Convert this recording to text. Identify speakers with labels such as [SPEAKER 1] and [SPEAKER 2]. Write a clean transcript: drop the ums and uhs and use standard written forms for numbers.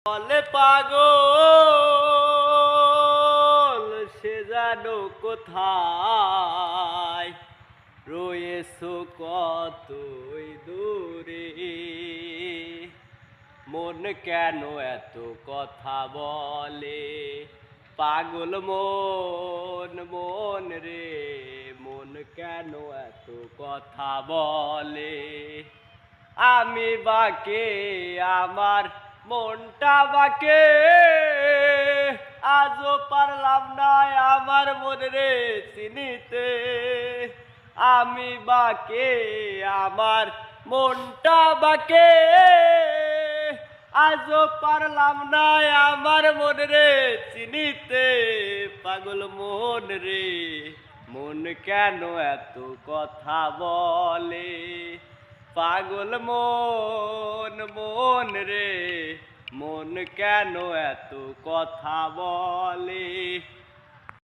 [SPEAKER 1] বলে পাগল সে জানো কোথায় রয়েছো কতই দূরে। মন কেন এত কথা বলে পাগল মন মন রে, মন কেন এত কথা বলে। আমি বাকে আমার মনটা বাকে, আজও পারলাম না আমার মন রে চিনিতে। আমি বাকে আমার মনটা বাকে, আজও পারলাম না আমার মন রে চিনিতে। পাগল মন রে, মন কেন এত কথা বলে। পাগল মন মন রে, মন কেন এত কথা বলে।